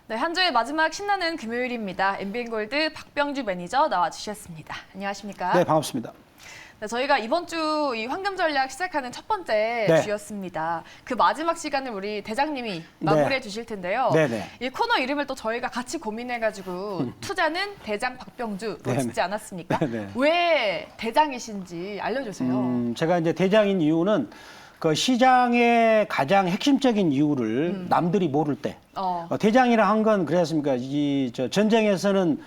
네, 한 주의 마지막 신나는 금요일입니다. MBN골드 박병주 매니저 나와주셨습니다. 안녕하십니까? 네, 반갑습니다. 네, 저희가 이번 주 이 황금 전략 시작하는 첫 번째 네. 주였습니다. 그 마지막 시간을 우리 대장님이 마무리해 주실 텐데요. 네네. 이 코너 이름을 또 저희가 같이 고민해가지고 투자는 대장 박병주로 네네. 짓지 않았습니까? 네네. 왜 대장이신지 알려주세요. 제가 이제 대장인 이유는 그 시장의 가장 핵심적인 이유를 남들이 모를 때 대장이라 한 건 그랬습니까? 저 전쟁에서는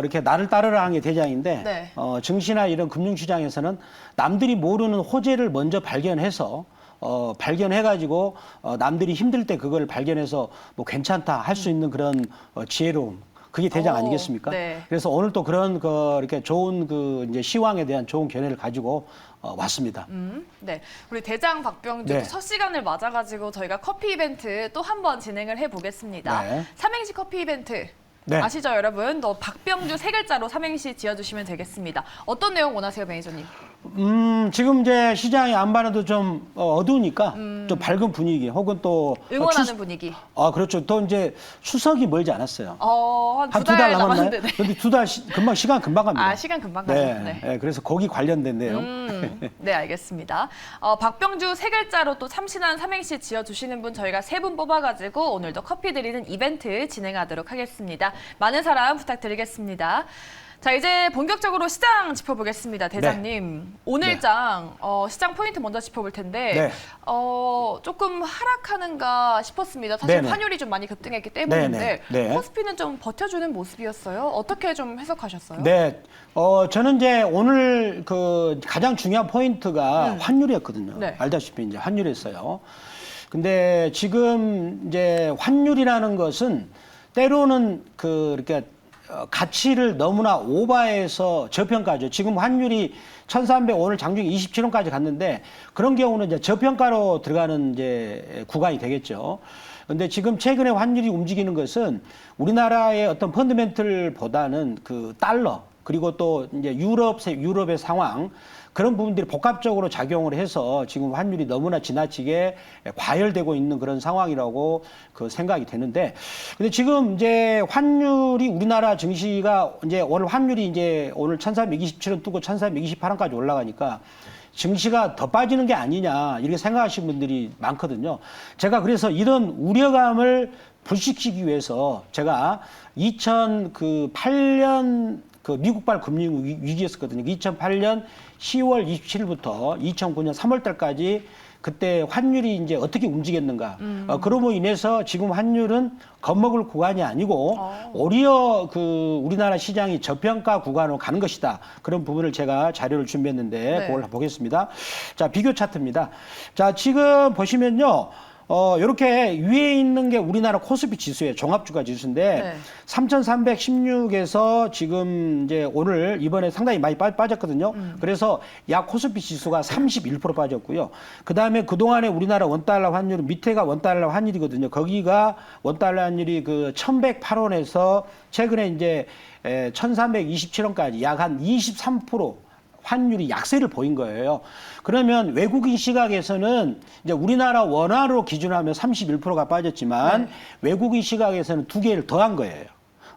이렇게 나를 따르라 한 게 대장인데 네. 증시나 이런 금융시장에서는 남들이 모르는 호재를 먼저 발견해서 발견해가지고 남들이 힘들 때 그걸 발견해서 뭐 괜찮다 할 수 있는 그런 지혜로움. 그게 대장 아니겠습니까? 네. 그래서 오늘 또 그런 이렇게 좋은 이제 시황에 대한 좋은 견해를 가지고 왔습니다. 네, 우리 대장 박병주 네. 첫 시간을 맞아가지고 저희가 커피 이벤트 또 한 번 진행을 해보겠습니다. 네. 삼행시 커피 이벤트. 네. 아시죠, 여러분? 또 박병주 세 글자로 삼행시 지어주시면 되겠습니다. 어떤 내용 원하세요, 매니저님? 지금 이제 시장이 안반에도 좀 어두우니까 좀 밝은 분위기 혹은 또 응원하는 분위기. 그렇죠. 또 이제 추석이 멀지 않았어요. 한 한 두 두 달 달 남았나요? 남았는데. 네. 근데 두 달 금방 시간 금방 갑니다. 아, 시간 금방 가죠. 네. 네. 네, 그래서 거기 관련된 내용. 네, 알겠습니다. 박병주 세 글자로 또 참신한 삼행시 지어주시는 분 저희가 세 분 뽑아가지고 오늘도 커피 드리는 이벤트 진행하도록 하겠습니다. 많은 사랑 부탁드리겠습니다. 자, 이제 본격적으로 시장 짚어보겠습니다. 대장님. 오늘장 시장 포인트 먼저 짚어볼 텐데 네. 조금 하락하는가 싶었습니다. 사실 네네. 환율이 좀 많이 급등했기 때문인데 네네. 네. 코스피는 좀 버텨주는 모습이었어요. 어떻게 좀 해석하셨어요? 네. 저는 이제 오늘 가장 중요한 포인트가 환율이었거든요. 네. 알다시피 이제 환율이었어요. 근데 지금 이제 환율이라는 것은 때로는 이렇게 가치를 너무나 오버해서 저평가죠. 지금 환율이 1,300 오늘 장중에 27원까지 갔는데 그런 경우는 이제 저평가로 들어가는 이제 구간이 되겠죠. 근데 지금 최근에 환율이 움직이는 것은 우리나라의 어떤 펀더멘털보다는 달러 그리고 또 이제 유럽의 상황 그런 부분들이 복합적으로 작용을 해서 지금 환율이 너무나 지나치게 과열되고 있는 그런 상황이라고 생각이 되는데, 근데 지금 이제 환율이 우리나라 증시가 이제 오늘 환율이 이제 오늘 1,427원 뜨고 1,428원까지 올라가니까 증시가 더 빠지는 게 아니냐 이렇게 생각하시는 분들이 많거든요. 제가 그래서 이런 우려감을 불식시키기 위해서 제가 2008년 미국발 금융 위기였었거든요. 2008년 10월 27일부터 2009년 3월 달까지 그때 환율이 이제 어떻게 움직였는가. 그러므로 인해서 지금 환율은 겁먹을 구간이 아니고 오히려 우리나라 시장이 저평가 구간으로 가는 것이다. 그런 부분을 제가 자료를 준비했는데 네. 그걸 보겠습니다. 자, 비교 차트입니다. 자, 지금 보시면요. 이렇게 위에 있는 게 우리나라 코스피 지수예요. 종합주가 지수인데 네. 3,316에서 지금 이제 오늘 이번에 상당히 많이 빠졌거든요. 그래서 약 코스피 지수가 31% 빠졌고요. 그다음에 그동안에 우리나라 원달러 환율은 밑에가 원달러 환율이거든요. 거기가 원달러 환율이 1,108원에서 최근에 이제 1,327원까지 약 한 23% 환율이 약세를 보인 거예요. 그러면 외국인 시각에서는 이제 우리나라 원화로 기준하면 31%가 빠졌지만 외국인 시각에서는 두 개를 더한 거예요.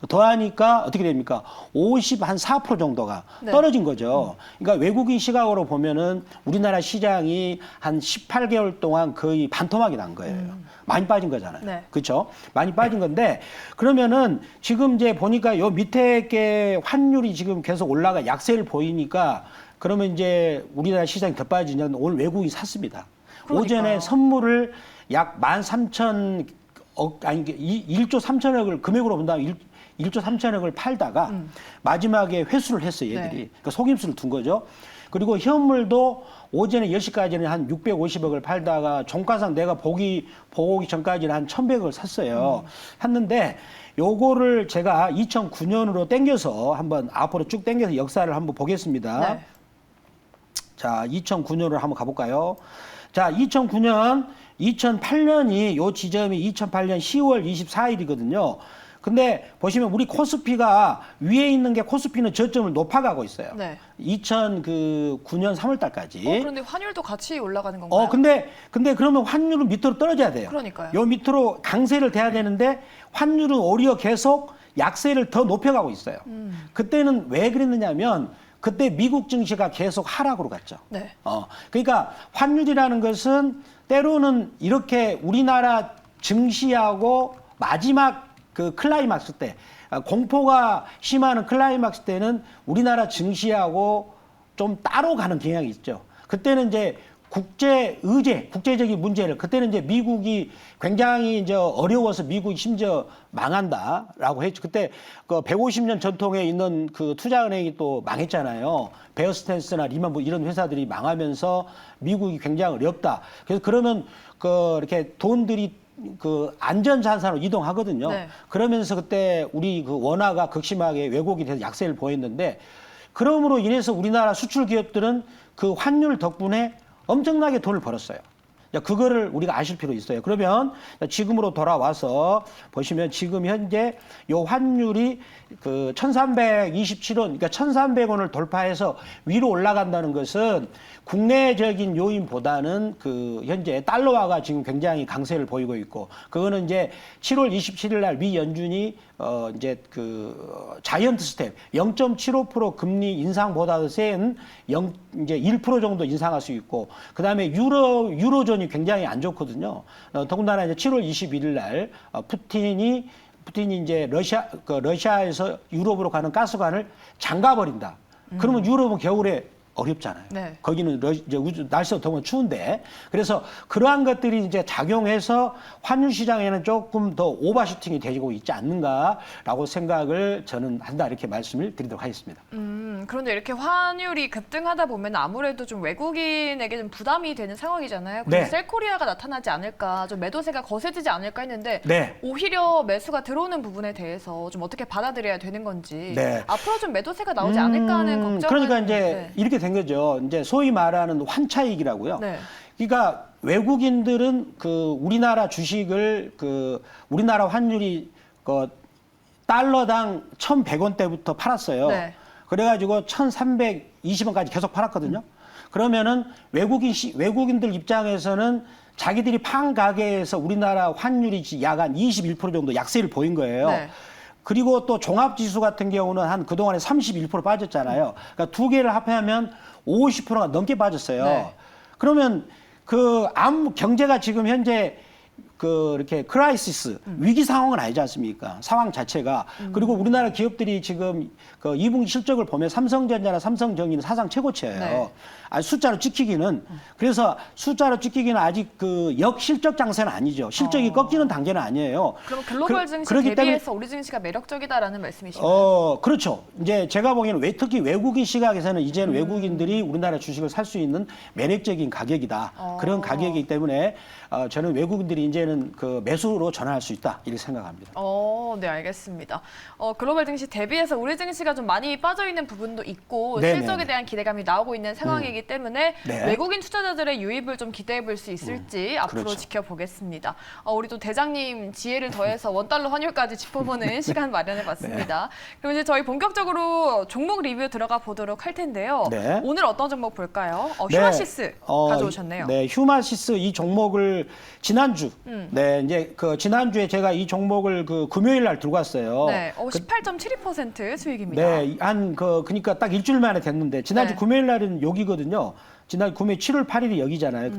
더하니까 어떻게 됩니까? 54% 정도가 떨어진 거죠. 그러니까 외국인 시각으로 보면은 우리나라 시장이 한 18개월 동안 거의 반토막이 난 거예요. 많이 빠진 거잖아요. 네. 그렇죠? 많이 빠진 건데 그러면은 지금 이제 보니까 요 밑에 게 환율이 지금 계속 올라가 약세를 보이니까 그러면 이제 우리나라 시장이 더 빠지면 오늘 외국인이 샀습니다. 그러니까요. 오전에 선물을 약 13,000억, 아니 1조 3천억을 금액으로 본다면 1조 3천억을 팔다가 마지막에 회수를 했어요, 얘들이. 네. 그러니까 속임수를 둔 거죠. 그리고 현물도 오전에 10시까지는 한 650억을 팔다가 종가상 내가 보기 전까지는 한 1,100억을 샀어요. 샀는데 요거를 제가 2009년으로 땡겨서 한번 앞으로 쭉 땡겨서 역사를 한번 보겠습니다. 네. 자, 2009년으로 한번 가볼까요? 자, 2008년이 요 지점이 2008년 10월 24일이거든요. 근데 보시면 우리 코스피가 위에 있는 게 코스피는 저점을 높아가고 있어요. 네. 2009년 3월 달까지. 그런데 환율도 같이 올라가는 건가요? 근데 그러면 환율은 밑으로 떨어져야 돼요. 그러니까요. 요 밑으로 강세를 대야 되는데 환율은 오히려 계속 약세를 더 높여가고 있어요. 그때는 왜 그랬느냐면 그때 미국 증시가 계속 하락으로 갔죠. 네. 그러니까 환율이라는 것은 때로는 이렇게 우리나라 증시하고 마지막 그 클라이막스 때 공포가 심한 클라이막스 때는 우리나라 증시하고 좀 따로 가는 경향이 있죠. 그때는 이제 국제적인 문제를 그때는 이제 미국이 굉장히 이제 어려워서 미국이 심지어 망한다라고 했죠. 그때 그 150년 전통에 있는 그 투자은행이 또 망했잖아요. 베어스탠스나 리만 뭐 이런 회사들이 망하면서 미국이 굉장히 어렵다. 그래서 그러면 그 이렇게 돈들이 그 안전자산으로 이동하거든요. 네. 그러면서 그때 우리 그 원화가 극심하게 왜곡이 돼서 약세를 보였는데 그러므로 인해서 우리나라 수출 기업들은 그 환율 덕분에 엄청나게 돈을 벌었어요. 그거를 우리가 아실 필요 있어요. 그러면 지금으로 돌아와서 보시면 지금 현재 요 환율이 그 1327원, 그러니까 1300원을 돌파해서 위로 올라간다는 것은 국내적인 요인보다는 그 현재 달러화가 지금 굉장히 강세를 보이고 있고 그거는 이제 7월 27일 날 미 연준이 이제 그 자이언트 스텝 0.75% 금리 인상보다 센 이제 1% 정도 인상할 수 있고 그다음에 유로존이 굉장히 안 좋거든요. 더군다나 이제 7월 21일 날 푸틴이 이제 러시아에서 유럽으로 가는 가스관을 잠가버린다. 그러면 유럽은 겨울에 어렵잖아요. 네. 거기는 이제 날씨가 더욱 추운데 그래서 그러한 것들이 이제 작용해서 환율 시장에는 조금 더 오버슈팅이 되고 있지 않는가라고 생각을 저는 한다 이렇게 말씀을 드리도록 하겠습니다. 그런데 이렇게 환율이 급등하다 보면 아무래도 좀 외국인에게 좀 부담이 되는 상황이잖아요. 그래서 네. 셀코리아가 나타나지 않을까, 좀 매도세가 거세지지 않을까 했는데 네. 오히려 매수가 들어오는 부분에 대해서 좀 어떻게 받아들여야 되는 건지 네. 앞으로 좀 매도세가 나오지 않을까 하는 걱정은 그러니까 이제 네. 이렇게 된 거죠. 이제 소위 말하는 환차익이라고요. 네. 그러니까 외국인들은 그 우리나라 주식을 그 우리나라 환율이 그 달러당 1,100원대부터 팔았어요. 네. 그래가지고 1,320원까지 계속 팔았거든요. 그러면은 외국인들 입장에서는 자기들이 판 가게에서 우리나라 환율이 약 한 21% 정도 약세를 보인 거예요. 네. 그리고 또 종합지수 같은 경우는 한 그동안에 31% 빠졌잖아요. 그러니까 두 개를 합하면 50%가 넘게 빠졌어요. 네. 그러면 그 경제가 지금 현재 그 이렇게 크라이시스 위기 상황은 아니지 않습니까? 상황 자체가 그리고 우리나라 기업들이 지금 그 2분기 실적을 보면 삼성전자나 삼성전기는 사상 최고치예요. 네. 숫자로 찍히기는 그래서 숫자로 찍히기는 아직 그 역실적 장세는 아니죠. 실적이 꺾이는 단계는 아니에요. 그럼 글로벌 증시 그렇기 대비해서 우리 증시가 매력적이다라는 말씀이신가요? 그렇죠. 이제 제가 보기에는 특히 외국인 시각에서는 이제는 외국인들이 우리나라 주식을 살 수 있는 매력적인 가격이다. 그런 가격이기 때문에 저는 외국인들이 이제는 그 매수로 전환할 수 있다 이렇게 생각합니다. 네, 알겠습니다. 글로벌 증시 대비해서 우리 증시가 좀 많이 빠져 있는 부분도 있고 네네네. 실적에 대한 기대감이 나오고 있는 상황이기 때문에 네. 외국인 투자자들의 유입을 좀 기대해 볼 수 있을지 앞으로 그렇죠. 지켜보겠습니다. 우리 또 대장님 지혜를 더해서 원달러 환율까지 짚어보는 시간 마련해 봤습니다. 그럼 이제 저희 본격적으로 종목 리뷰 들어가 보도록 할 텐데요. 네. 오늘 어떤 종목 볼까요? 휴마시스 가져오셨네요. 네, 휴마시스 이 종목을 지난주, 네, 이제 그 지난주에 제가 이 종목을 그 금요일 날 들고 왔어요. 네, 18.72% 수익입니다. 네, 그러니까 딱 일주일 만에 됐는데 지난주 네. 금요일 날은 여기거든요. 지난 금요일 7월 8일이 여기잖아요.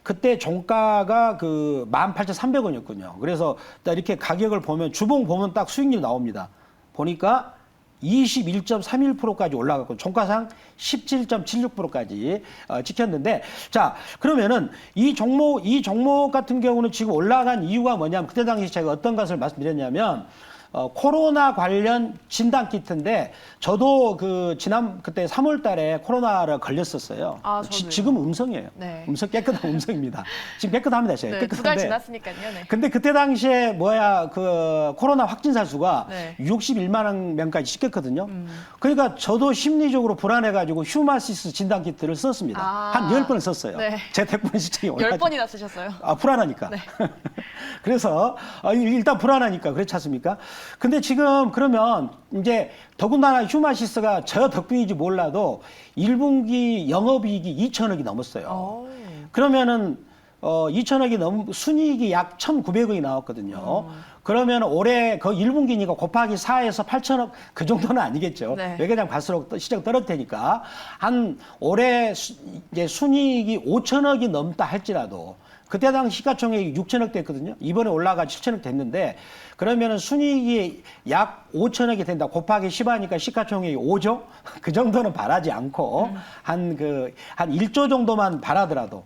그때 종가가 그 18,300원이었군요. 그래서 딱 이렇게 가격을 보면 주봉 보면 딱 수익률이 나옵니다. 보니까 21.31%까지 올라갔고 종가상 17.76%까지 찍혔는데 자 그러면은 이 종목 같은 경우는 지금 올라간 이유가 뭐냐면 그때 당시 제가 어떤 것을 말씀드렸냐면 코로나 관련 진단 키트인데 저도 그때 3월 달에 코로나를 걸렸었어요. 저도요. 지금 음성이에요. 네. 깨끗한 음성입니다. 지금 깨끗합니다. 제가. 네, 2달 깨끗한데. 지났으니까요. 네. 근데 그때 당시에 그 코로나 확진자 수가 네. 61만 명까지 찍혔거든요. 그러니까 저도 심리적으로 불안해가지고 휴마시스 진단 키트를 썼습니다. 한 10번을 썼어요. 네. 제 대부분 시청이 올라가지고. 10번이나 쓰셨어요. 불안하니까. 네. 그래서 일단 불안하니까 그렇지 않습니까? 근데 지금 그러면 이제 더군다나 휴마시스가 저 덕분인지 몰라도 1분기 영업이익이 2천억이 넘었어요. 그러면은 2천억이 넘 순이익이 약 1,900억이 나왔거든요. 그러면 올해 그 1분기니까 곱하기 4에서 8천억 그 정도는 아니겠죠. 네. 외계장 갈수록 시장 떨어질 테니까 한 올해 이제 순이익이 5천억이 넘다 할지라도 그때 당시 시가총액이 6천억 됐거든요. 이번에 올라가 7천억 됐는데 그러면은 순이익이 약 5천억이 된다. 곱하기 10하니까 시가총액이 5조? 그 정도는 바라지 않고 한 1조 정도만 바라더라도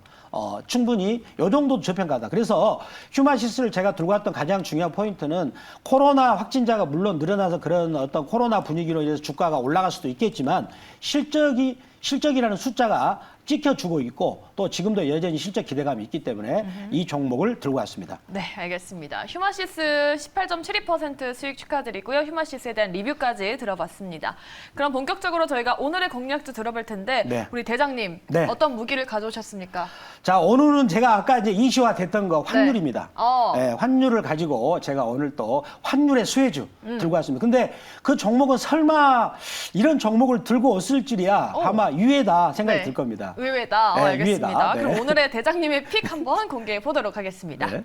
충분히 요 정도 저평가다. 그래서 휴마시스를 제가 들고 왔던 가장 중요한 포인트는 코로나 확진자가 물론 늘어나서 그런 어떤 코로나 분위기로 인해서 주가가 올라갈 수도 있겠지만 실적이라는 숫자가 찍혀주고 있고 또 지금도 여전히 실적 기대감이 있기 때문에 이 종목을 들고 왔습니다. 네, 알겠습니다. 휴마시스 18.72% 수익 축하드리고요. 휴마시스에 대한 리뷰까지 들어봤습니다. 그럼 본격적으로 저희가 오늘의 공략주 들어볼 텐데 네. 우리 대장님 네. 어떤 무기를 가져오셨습니까? 자, 오늘은 제가 아까 이제 이슈화 됐던 거 환율입니다. 네. 환율을 가지고 제가 오늘 또 환율의 수혜주 들고 왔습니다. 근데 그 종목은 설마 이런 종목을 들고 왔을 줄이야 아마 유예다 생각이 네. 들 겁니다. 의외다. 네, 알겠습니다. 의외다. 네. 그럼 오늘의 대장님의 픽 한번 공개해 보도록 하겠습니다. 네.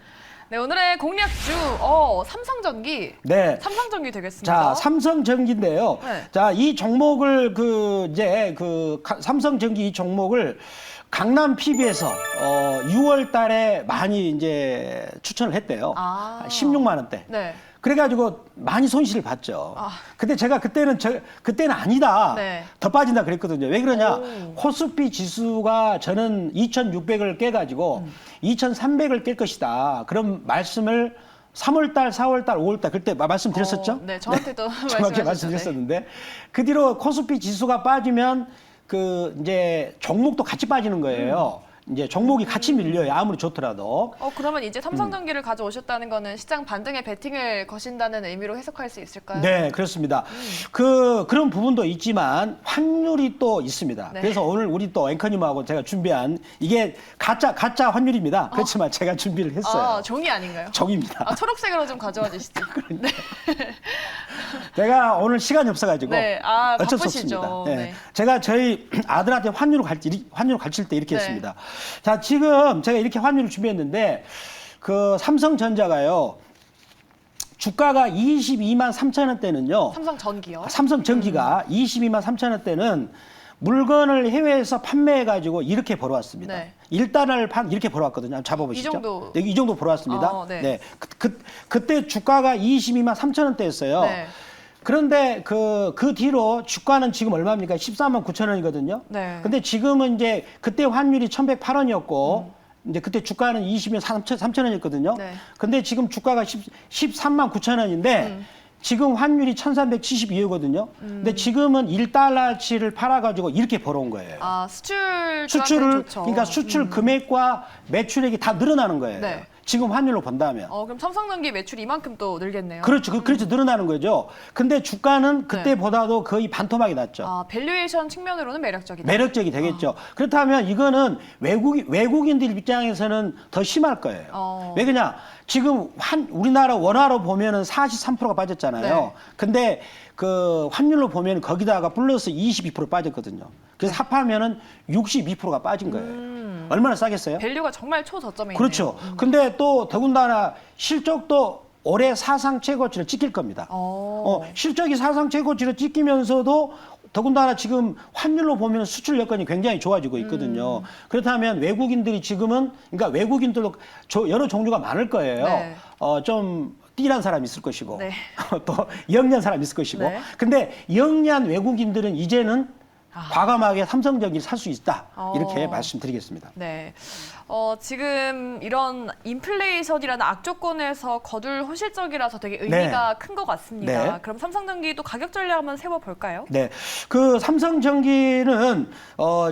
네, 오늘의 공략주 삼성전기. 네. 삼성전기 되겠습니다. 자, 삼성전기인데요. 네. 자, 이 종목을 삼성전기 이 종목을 강남 PB에서 6월 달에 많이 이제 추천을 했대요. 16만 원대. 네. 그래가지고 많이 손실을 봤죠. 아. 근데 제가 그때는 아니다. 네. 더 빠진다 그랬거든요. 왜 그러냐? 오. 코스피 지수가 저는 2,600을 깨가지고 2,300을 깰 것이다. 그런 말씀을 3월달, 4월달, 5월달 그때 말씀드렸었죠? 네, 저한테도 정확히 말씀하셨죠. 말씀드렸었는데 그 뒤로 코스피 지수가 빠지면 이제 종목도 같이 빠지는 거예요. 이제 종목이 같이 밀려요. 아무리 좋더라도. 그러면 이제 삼성전기를 가져오셨다는 거는 시장 반등에 베팅을 거신다는 의미로 해석할 수 있을까요? 네, 그렇습니다. 그런 부분도 있지만 환율이 또 있습니다. 네. 그래서 오늘 우리 또 앵커님하고 제가 준비한 이게 가짜 환율입니다. 그렇지만 제가 준비를 했어요. 종이 아닌가요? 종입니다. 초록색으로 좀 가져와 주시죠. 네. 제가 오늘 시간이 없어가지고 네, 어쩔 수 바쁘시죠. 없습니다. 네. 네. 제가 저희 아들한테 환율을 가르칠 때 이렇게 네. 했습니다. 자, 지금 제가 이렇게 환율을 준비했는데 그 삼성전자가요. 주가가 22만 3천 원대는요. 삼성전기요? 삼성전기가 22만 3천 원대는 물건을 해외에서 판매해가지고 이렇게 벌어왔습니다. 네. 1달러를 이렇게 벌어왔거든요. 한번 잡아보시죠. 이 정도? 네, 이 정도 벌어왔습니다. 네. 네. 그때 주가가 22만 3천 원대였어요. 네. 그런데 그 뒤로 주가는 지금 얼마입니까? 14만 9천 원이거든요. 네. 근데 지금은 이제 그때 환율이 1,108원이었고 이제 그때 주가는 20만 3천 원이었거든요. 네. 근데 지금 주가가 13만 9천 원인데 지금 환율이 1,372원이거든요. 근데 지금은 1달러치를 팔아가지고 이렇게 벌어온 거예요. 수출을 좋죠. 그러니까 수출 금액과 매출액이 다 늘어나는 거예요. 네. 지금 환율로 본다면. 그럼 삼성전기 매출이 이만큼 또 늘겠네요. 그렇죠. 그렇죠. 늘어나는 거죠. 근데 주가는 그때보다도 거의 반토막이 났죠. 밸류에이션 측면으로는 매력적이다. 매력적이 되겠죠. 그렇다면 이거는 외국인들 입장에서는 더 심할 거예요. 왜 그러냐? 지금 우리나라 원화로 보면은 43%가 빠졌잖아요. 네. 근데 그 환율로 보면 거기다가 플러스 22% 빠졌거든요. 그래서 합하면은 62%가 빠진 거예요. 얼마나 싸겠어요? 밸류가 정말 초저점에 그렇죠. 있네요. 근데 또 더군다나 실적도 올해 사상 최고치를 찍힐 겁니다. 실적이 사상 최고치를 찍히면서도 더군다나 지금 환율로 보면 수출 여건이 굉장히 좋아지고 있거든요. 그렇다면 외국인들이 지금은 그러니까 외국인들도 여러 종류가 많을 거예요. 네. 좀 띠란 사람이 있을 것이고 네. 또 영리한 사람이 있을 것이고. 네. 근데 영리한 외국인들은 이제는 과감하게 삼성전기를 살 수 있다. 이렇게 말씀드리겠습니다. 네. 지금 이런 인플레이션이라는 악조건에서 거둘 호실적이라서 되게 의미가 큰 것 같습니다. 네. 그럼 삼성전기도 가격 전략 한번 세워볼까요? 네. 그 삼성전기는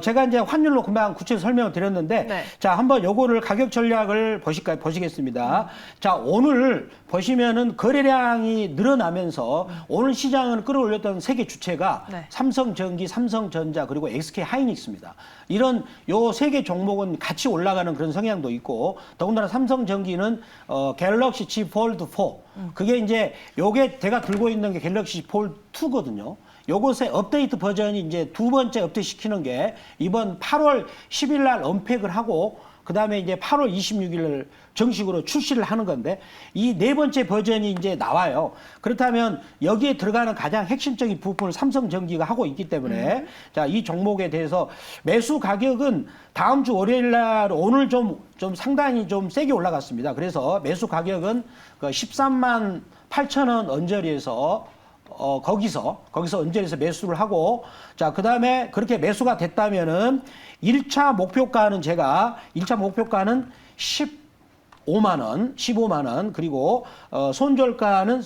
제가 이제 환율로 금방 구체적으로 설명을 드렸는데 네. 자, 한번 요거를 가격 전략을 보시겠습니다. 자, 오늘 보시면은 거래량이 늘어나면서 오늘 시장을 끌어올렸던 세계 주체가 네. 삼성전기, 삼성전자 그리고 SK 하이닉스입니다. 이런 요 세 개 종목은 같이 올라가 들어가는 그런 성향도 있고 더군다나 삼성전기는 갤럭시 Z 폴드 4 그게 이제 요게 제가 들고 있는 게 갤럭시 폴드 2거든요. 요것의 업데이트 버전이 이제 두 번째 업데이트 시키는 게 이번 8월 10일 날 언팩을 하고 그다음에 이제 8월 26일 정식으로 출시를 하는 건데 이 네 번째 버전이 이제 나와요. 그렇다면 여기에 들어가는 가장 핵심적인 부분을 삼성전기가 하고 있기 때문에 자, 이 종목에 대해서 매수 가격은 다음 주 월요일 날 오늘 좀 상당히 좀 세게 올라갔습니다. 그래서 매수 가격은 그 13만 8천 원 언저리에서 거기서 언저리에서 매수를 하고 자, 그다음에 그렇게 매수가 됐다면은 1차 목표가는 제가 1차 목표가는 15만 원 그리고 손절가는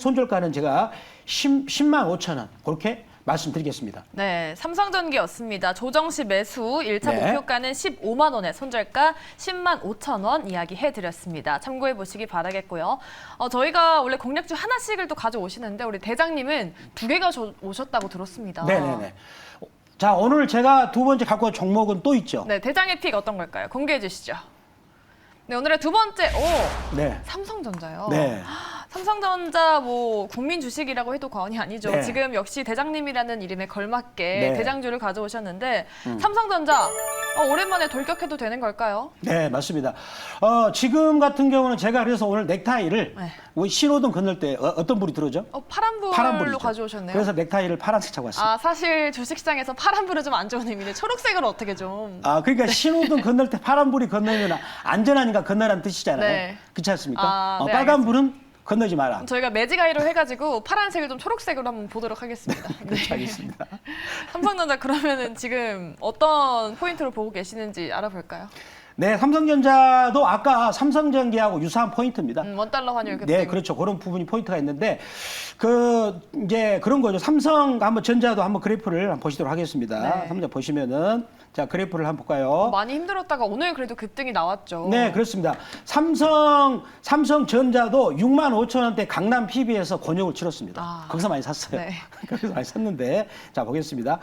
제가 10만 5천 원 그렇게 말씀드리겠습니다. 네, 삼성전기였습니다. 조정시 매수 1차 네. 목표가는 15만 원에 손절가 10만 5천 원 이야기해드렸습니다. 참고해 보시기 바라겠고요. 저희가 원래 공략주 하나씩을 또 가져오시는데 우리 대장님은 두 개가 오셨다고 들었습니다. 네네네. 자, 오늘 제가 두 번째 갖고 온 종목은 또 있죠. 네, 대장의 픽 어떤 걸까요? 공개해 주시죠. 네, 오늘의 두 번째, 네. 삼성전자요. 네. 삼성전자 뭐 국민 주식이라고 해도 과언이 아니죠. 네. 지금 역시 대장님이라는 이름에 걸맞게 네. 대장주를 가져오셨는데 삼성전자 오랜만에 돌격해도 되는 걸까요? 네, 맞습니다. 지금 같은 경우는 제가 그래서 오늘 넥타이를 네. 우리 신호등 건널 때 어떤 불이 들어오죠? 파란불로 파란불이죠. 가져오셨네요. 그래서 넥타이를 파란색 차고 왔습니다. 아, 사실 주식시장에서 파란불은 좀 안 좋은 의미인데 초록색으로 어떻게 좀. 그러니까 신호등 건널 때 파란불이 건너면 안전하니까 건너라는 뜻이잖아요. 네. 그렇지 않습니까? 아, 네, 빨간불은 건너지 마라. 저희가 매직아이로 해가지고 파란색을 좀 초록색으로 한번 보도록 하겠습니다. 그렇게 하겠습니다. 삼성전자 그러면은 지금 어떤 포인트로 보고 계시는지 알아볼까요? 네, 삼성전자도 아까 삼성전기하고 유사한 포인트입니다. 원달러 환율 급등. 네, 그렇죠. 그런 부분이 포인트가 있는데 이제 그런 거죠. 전자도 한번 그래프를 한번 보시도록 하겠습니다. 네. 삼성전자 보시면은 자, 그래프를 한번 볼까요? 많이 힘들었다가 오늘 그래도 급등이 나왔죠. 네, 그렇습니다. 삼성전자도 6만 5천 원대 강남 PB에서 권역을 치렀습니다. 거기서 많이 샀어요. 네. 거기서 많이 샀는데 자, 보겠습니다.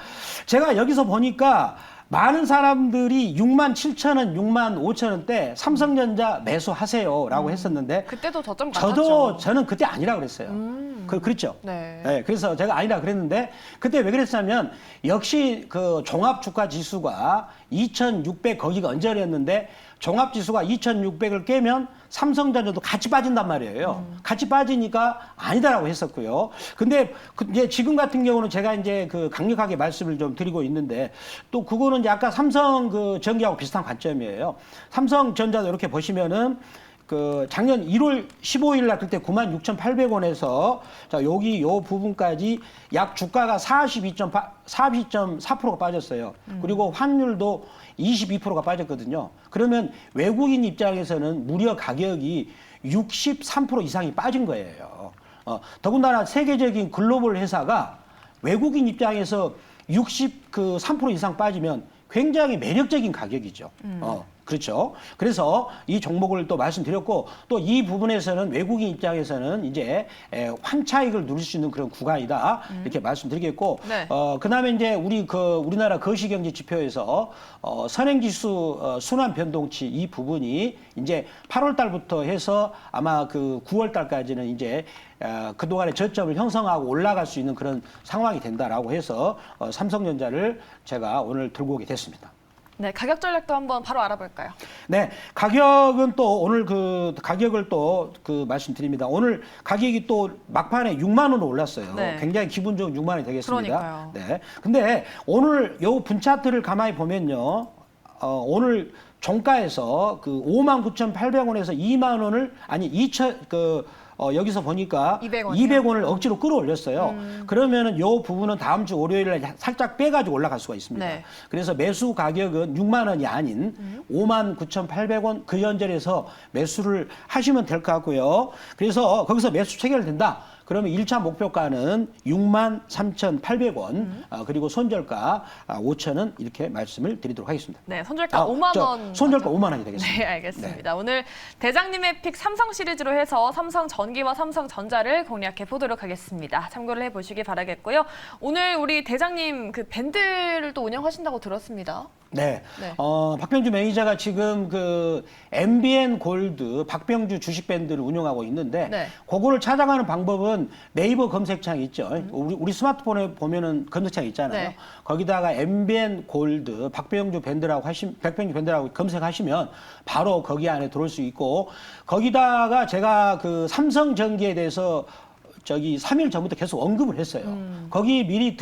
제가 여기서 보니까 많은 사람들이 6만 7천 원, 6만 5천 원대 삼성전자 매수하세요라고 했었는데 그때도 저점 같았죠. 저는 그때 아니라 그랬어요. 그랬죠. 네. 네, 그래서 제가 아니라 그랬는데 그때 왜 그랬냐면 역시 그 종합 주가 지수가 2,600 거기가 언저리였는데 종합 지수가 2,600을 깨면 삼성전자도 같이 빠진단 말이에요. 같이 빠지니까 아니다라고 했었고요. 근데 이제 지금 같은 경우는 제가 이제 그 강력하게 말씀을 좀 드리고 있는데 또 그거는 이제 아까 삼성 그 전기하고 비슷한 관점이에요. 삼성전자도 이렇게 보시면은 그 작년 1월 15일 날 그때 96,800원에서 자, 여기 요 부분까지 약 주가가 42.4%가 빠졌어요. 그리고 환율도 22%가 빠졌거든요. 그러면 외국인 입장에서는 무려 가격이 63% 이상이 빠진 거예요. 더군다나 세계적인 글로벌 회사가 외국인 입장에서 63% 이상 빠지면 굉장히 매력적인 가격이죠. 그렇죠. 그래서 이 종목을 또 말씀드렸고 또 이 부분에서는 외국인 입장에서는 이제 환차익을 누릴 수 있는 그런 구간이다 이렇게 말씀드리겠고 네. 그다음에 이제 우리나라 거시경제 지표에서 선행지수 순환 변동치 이 부분이 이제 8월 달부터 해서 아마 그 9월 달까지는 이제 그동안의 저점을 형성하고 올라갈 수 있는 그런 상황이 된다라고 해서 삼성전자를 제가 오늘 들고 오게 됐습니다. 네, 가격 전략도 한번 바로 알아볼까요? 네, 가격은 또 오늘 그 가격을 또 그 말씀드립니다. 오늘 가격이 또 막판에 6만 원으로 올랐어요. 네. 굉장히 기분 좋은 6만 원이 되겠습니다. 그러니까요. 네. 근데 오늘 요 분차트를 가만히 보면요. 오늘 종가에서 그 59,800원에서 2만 원을 아니 2천 여기서 보니까 200원이요? 200원을 억지로 끌어올렸어요. 그러면은 요 부분은 다음 주 월요일에 살짝 빼가지고 올라갈 수가 있습니다. 네. 그래서 매수 가격은 6만 원이 아닌 59,800원 그 연절에서 매수를 하시면 될 것 같고요. 그래서 거기서 매수 체결된다. 그러면 1차 목표가는 63,800원 그리고 손절가 5,000원 이렇게 말씀을 드리도록 하겠습니다. 네, 손절가 5만 원. 손절가 맞죠? 5만 원이 되겠습니다. 네, 알겠습니다. 오늘 대장님의 픽 삼성 시리즈로 해서 삼성전기와 삼성전자를 공략해 보도록 하겠습니다. 참고를 해보시기 바라겠고요. 오늘 우리 대장님 그 밴드를 또 운영하신다고 들었습니다. 네. 네. 박병주 매니저가 지금 그 MBN 골드 박병주 주식 밴드를 운영하고 있는데 네. 그거를 찾아가는 방법은 네이버 검색창 있죠. 우리 스마트폰에 보면은 검색창 있잖아요. 네. 거기다가 MBN 골드 박병주 밴드라고 검색하시면 바로 거기 안에 들어올 수 있고 거기다가 제가 그 삼성전기에 대해서 저기 3일 전부터 계속 언급을 했어요. 거기 미리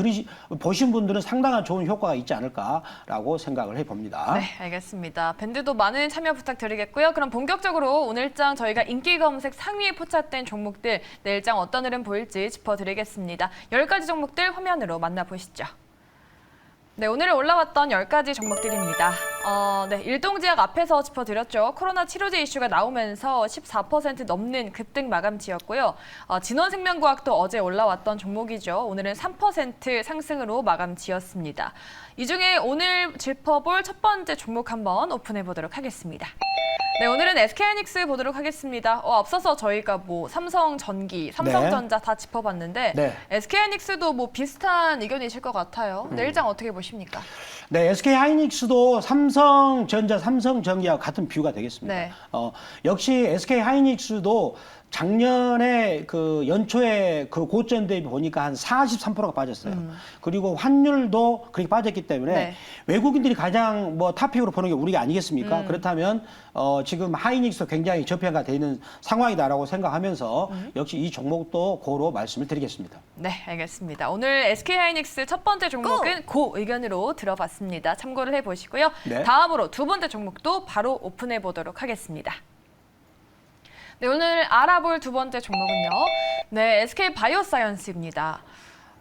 보신 분들은 상당한 좋은 효과가 있지 않을까라고 생각을 해봅니다. 네, 알겠습니다. 밴드도 많은 참여 부탁드리겠고요. 그럼 본격적으로 오늘장 저희가 인기 검색 상위에 포착된 종목들 내일장 어떤 흐름 보일지 짚어드리겠습니다. 10가지 종목들 화면으로 만나보시죠. 네, 오늘 올라왔던 10가지 종목들입니다. 네, 일동제약 앞에서 짚어드렸죠. 코로나 치료제 이슈가 나오면서 14% 넘는 급등 마감치였고요. 진원생명과학도 어제 올라왔던 종목이죠. 오늘은 3% 상승으로 마감지었습니다. 이 중에 오늘 짚어볼 첫 번째 종목 한번 오픈해 보도록 하겠습니다. 네, 오늘은 SK하이닉스 보도록 하겠습니다. 앞서서 저희가 뭐 삼성전기, 삼성전자 다 짚어봤는데 네. SK하이닉스도 뭐 비슷한 의견이실 것 같아요. 내일장 어떻게 보십니까? 네, SK하이닉스도 삼성전자, 삼성전기와 같은 뷰가 되겠습니다. 네. 역시 SK하이닉스도 작년에 그 연초에 그 고점 대비 보니까 한 43%가 빠졌어요. 그리고 환율도 그렇게 빠졌기 때문에 네. 외국인들이 가장 뭐 탑픽으로 보는 게 우리가 아니겠습니까? 그렇다면 지금 하이닉스 굉장히 저평가되어 있는 상황이다라고 생각하면서 역시 이 종목도 고로 말씀을 드리겠습니다. 네, 알겠습니다. 오늘 SK하이닉스 첫 번째 종목은 고 의견으로 들어봤습니다. 참고를 해보시고요. 네. 다음으로 두 번째 종목도 바로 오픈해 보도록 하겠습니다. 네, 오늘 알아볼 두 번째 종목은요. 네, SK바이오사이언스입니다.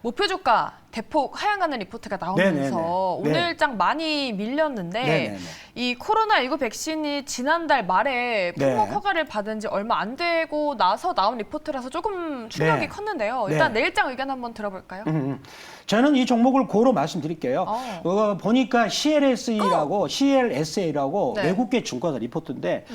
목표 주가 대폭 하향하는 리포트가 나오면서 네네네. 오늘장 많이 밀렸는데 네네네. 이 코로나19 백신이 지난달 말에 품목 네. 허가를 받은 지 얼마 안 되고 나서 나온 리포트라서 조금 충격이 네. 컸는데요. 일단 네. 내일장 의견 한번 들어볼까요? 저는 이 종목을 고로 말씀드릴게요. 보니까 CLSA라고 네. 외국계 증권사 리포트인데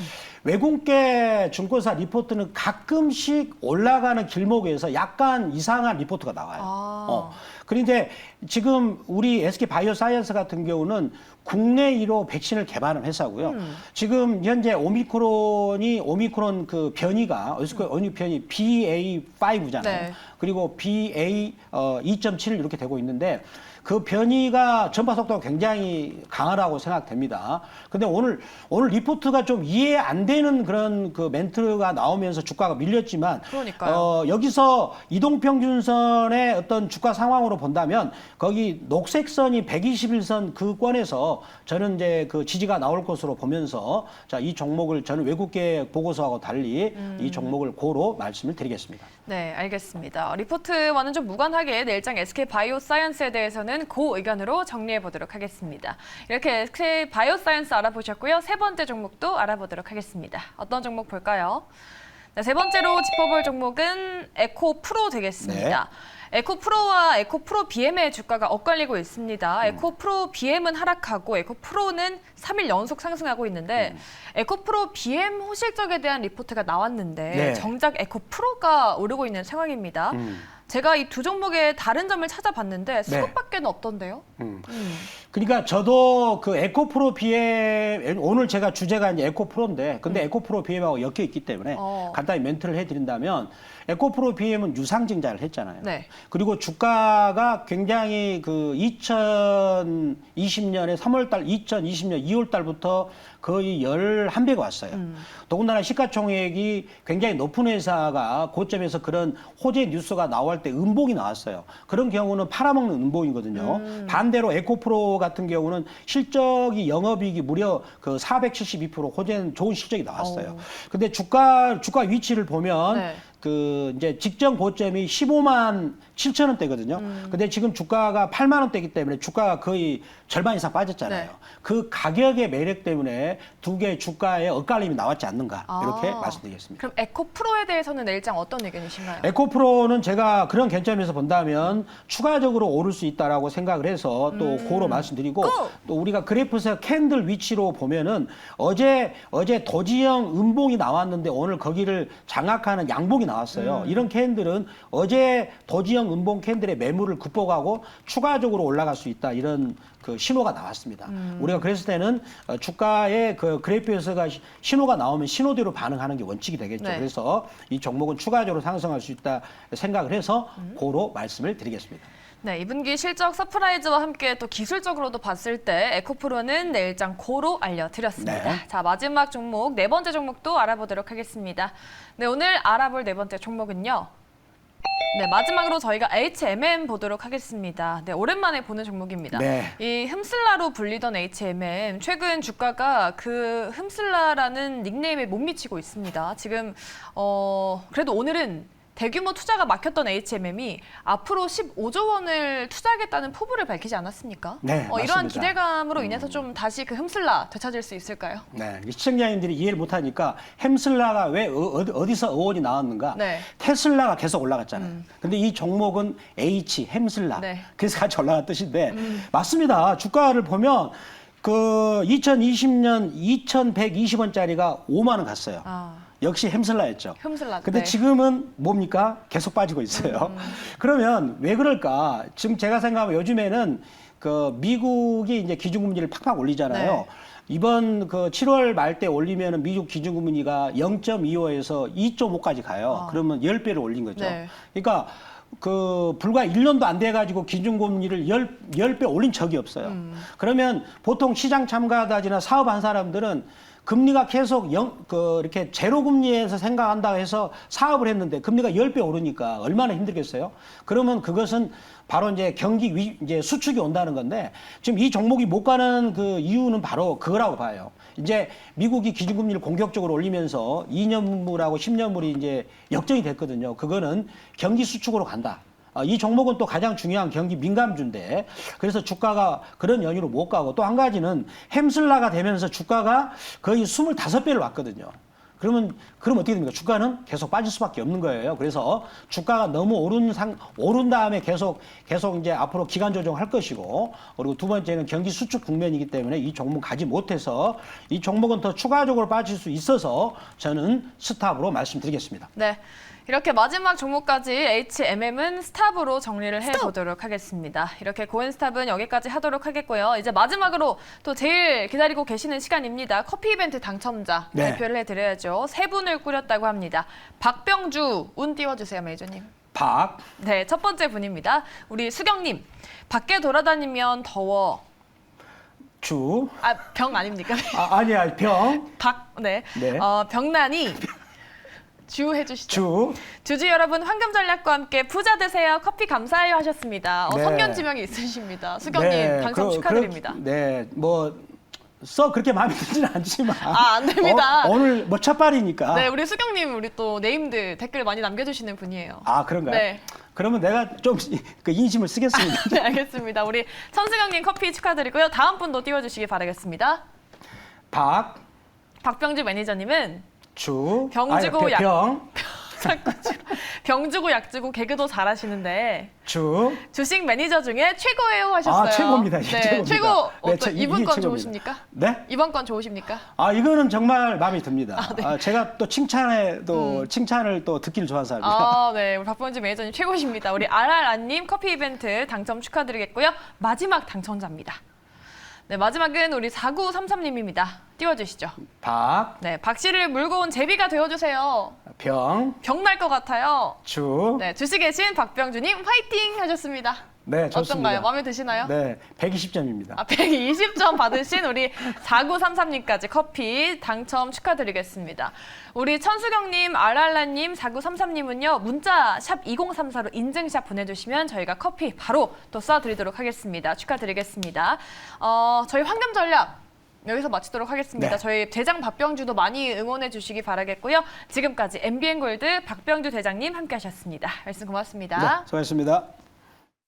외국계 증권사 리포트는 가끔씩 올라가는 길목에서 약간 이상한 리포트가 나와요. 그런데 지금 우리 SK바이오사이언스 같은 경우는 국내로 백신을 개발한 회사고요. 지금 현재 오미크론 그 변이가 변이 BA5잖아요. 네. 그리고 BA2.7 이렇게 되고 있는데 그 변이가 전파 속도가 굉장히 강하다고 생각됩니다. 근데 오늘 리포트가 좀 이해 안 되는 그런 그 멘트가 나오면서 주가가 밀렸지만 그러니까요. 여기서 이동평균선의 어떤 주가 상황으로 본다면 거기 녹색선이 121선 그 권에서 저는 이제 그 지지가 나올 것으로 보면서 자, 이 종목을 저는 외국계 보고서하고 달리 이 종목을 고로 말씀을 드리겠습니다. 네, 알겠습니다. 리포트와는 좀 무관하게 내일장 SK바이오사이언스에 대해서는 고 의견으로 정리해 보도록 하겠습니다. 이렇게 SK바이오사이언스 알아보셨고요. 세 번째 종목도 알아보도록 하겠습니다. 어떤 종목 볼까요? 네, 세 번째로 짚어볼 종목은 에코프로 되겠습니다. 에코프로와 에코프로 BM의 주가가 엇갈리고 있습니다. 에코프로 BM은 하락하고 에코프로는 3일 연속 상승하고 있는데 에코프로 BM 호실적에 대한 리포트가 나왔는데 네. 정작 에코프로가 오르고 있는 상황입니다. 제가 이 두 종목의 다른 점을 찾아봤는데 수급밖에는 없던데요. 그러니까 저도 그 에코프로 BM 오늘 제가 주제가 이제 에코프로인데 근데 에코프로 BM하고 엮여 있기 때문에 간단히 멘트를 해드린다면 에코프로 BM은 유상증자를 했잖아요. 네. 그리고 주가가 굉장히 그 2020년에 3월달, 2020년 2월달부터 거의 11배가 왔어요. 더군다나 시가총액이 굉장히 높은 회사가 고점에서 그런 호재 뉴스가 나올 때 음봉이 나왔어요. 그런 경우는 팔아먹는 음봉이거든요. 반대로 에코프로 같은 경우는 실적이 영업이익이 무려 그 472% 호재는 좋은 실적이 나왔어요. 근데 주가 위치를 보면 네. 그 이제 직전 고점이 15만 7천 원대거든요. 근데 지금 주가가 8만 원대이기 때문에 주가가 거의 절반 이상 빠졌잖아요. 네. 그 가격의 매력 때문에 두 개의 주가의 엇갈림이 나왔지 않는가 이렇게 말씀드리겠습니다. 그럼 에코프로에 대해서는 내일장 어떤 의견이신가요? 에코프로는 제가 그런 관점에서 본다면 추가적으로 오를 수 있다라고 생각을 해서 또 고로 말씀드리고 또 우리가 그래프에서 캔들 위치로 보면은 어제 도지형 음봉이 나왔는데 오늘 거기를 장악하는 양봉이 나왔어요. 나왔어요. 이런 캔들은 어제 도지형 음봉 캔들의 매물을 극복하고 추가적으로 올라갈 수 있다. 이런 그 신호가 나왔습니다. 우리가 그랬을 때는 주가의 그 그래프에서가 신호가 나오면 신호대로 반응하는 게 원칙이 되겠죠. 네. 그래서 이 종목은 추가적으로 상승할 수 있다 생각을 해서 고로 말씀을 드리겠습니다. 네, 2분기 실적 서프라이즈와 함께 또 기술적으로도 봤을 때 에코프로는 내일장 고로 알려드렸습니다. 네. 자, 마지막 종목, 네 번째 종목도 알아보도록 하겠습니다. 네, 오늘 알아볼 네 번째 종목은요. 네, 마지막으로 저희가 HMM 보도록 하겠습니다. 네, 오랜만에 보는 종목입니다. 네. 이 흠슬라로 불리던 HMM, 최근 주가가 그 흠슬라라는 닉네임에 못 미치고 있습니다. 지금 그래도 오늘은 대규모 투자가 막혔던 HMM이 앞으로 15조 원을 투자하겠다는 포부를 밝히지 않았습니까? 네, 이러한 맞습니다. 기대감으로 인해서 좀 다시 그 흠슬라 되찾을 수 있을까요? 네, 시청자님들이 이해를 못하니까 햄슬라가 왜 어디서 어원이 나왔는가? 네. 테슬라가 계속 올라갔잖아요. 근데 이 종목은 H 햄슬라 네. 그래서 같이 올라간 뜻인데 맞습니다. 주가를 보면 그 2020년 2,120원짜리가 5만 원 갔어요. 역시 햄슬라였죠. 흠슬라. 근데 네. 지금은 뭡니까? 계속 빠지고 있어요. 그러면 왜 그럴까? 지금 제가 생각하면 요즘에는 그 미국이 이제 기준금리를 팍팍 올리잖아요. 네. 이번 그 7월 말 때 올리면은 미국 기준금리가 0.25에서 2.5까지 가요. 그러면 10배를 올린 거죠. 네. 그러니까 그 불과 1년도 안 돼 가지고 기준금리를 10배 올린 적이 없어요. 그러면 보통 시장 참가자나 사업한 사람들은 금리가 계속 이렇게 제로 금리에서 생각한다 해서 사업을 했는데 금리가 10배 오르니까 얼마나 힘들겠어요? 그러면 그것은 바로 이제 이제 수축이 온다는 건데 지금 이 종목이 못 가는 그 이유는 바로 그거라고 봐요. 이제 미국이 기준금리를 공격적으로 올리면서 2년물하고 10년물이 이제 역전이 됐거든요. 그거는 경기 수축으로 간다. 이 종목은 또 가장 중요한 경기 민감주인데 그래서 주가가 그런 연유로 못 가고 또 한 가지는 햄슬라가 되면서 주가가 거의 25배를 왔거든요. 그럼 어떻게 됩니까? 주가는 계속 빠질 수밖에 없는 거예요. 그래서 주가가 너무 오른 다음에 계속 이제 앞으로 기간 조정할 것이고 그리고 두 번째는 경기 수축 국면이기 때문에 이 종목 가지 못해서 이 종목은 더 추가적으로 빠질 수 있어서 저는 스탑으로 말씀드리겠습니다. 네. 이렇게 마지막 종목까지 HMM은 스탑으로 정리를 해보도록 하겠습니다. 이렇게 고엔스탑은 여기까지 하도록 하겠고요. 이제 마지막으로 또 제일 기다리고 계시는 시간입니다. 커피 이벤트 당첨자 네. 발표를 해드려야죠. 세 분을 꾸렸다고 합니다. 박병주, 운 띄워주세요, 매니저님. 박, 네, 첫 번째 분입니다. 우리 수경님, 밖에 돌아다니면 더워. 주, 병 아닙니까? 아니야, 병, 네. 네. 병난이. 주 해주시죠. 주. 주주 여러분 황금 전략과 함께 부자 되세요. 커피 감사해요 하셨습니다. 네. 성견 지명이 있으십니다. 수경님 당첨 축하드립니다. 네, 써 그렇게 마음에 들지는 않지만. 안 됩니다. 오늘 뭐 첫발이니까. 네, 우리 수경님 우리 또 네임드 댓글 많이 남겨주시는 분이에요. 그런가요? 네. 그러면 내가 좀 그 인심을 쓰겠습니다. 네, 알겠습니다. 우리 천수경님 커피 축하드리고요. 다음 분도 띄워주시기 바라겠습니다. 박병주 매니저님은 주. 병주고 병. 병 주고 약 주고 개그도 잘하시는데 주. 주식 매니저 중에 최고예요 하셨어요. 최고입니다. 네, 최고입니다. 최고. 네, 이번 이게 건 최고입니다. 좋으십니까? 네? 이번 건 좋으십니까? 이거는 정말 마음에 듭니다. 네. 제가 또 칭찬을 또 듣기를 좋아하는 사람입니다. 네. 우리 박병주 매니저님 최고십니다. 우리 RRR님 커피 이벤트 당첨 축하드리겠고요. 마지막 당첨자입니다. 네, 마지막은 우리 4933님입니다. 띄워주시죠. 네, 박 씨를 물고 온 제비가 되어주세요. 병, 병 날 것 같아요. 주. 네, 주식 계신 박병주님 화이팅 하셨습니다. 네, 좋습니다. 어떤가요? 마음에 드시나요? 네, 120점입니다. 120점 받으신 우리 4933님까지 커피 당첨 축하드리겠습니다. 우리 천수경님, 알랄라님, 4933님은요. 문자 샵 2034로 인증샷 보내주시면 저희가 커피 바로 또 쏴드리도록 하겠습니다. 축하드리겠습니다. 저희 황금 전략 여기서 마치도록 하겠습니다. 네. 저희 대장 박병주도 많이 응원해 주시기 바라겠고요. 지금까지 MBN골드 박병주 대장님 함께 하셨습니다. 말씀 고맙습니다. 네, 수고하셨습니다.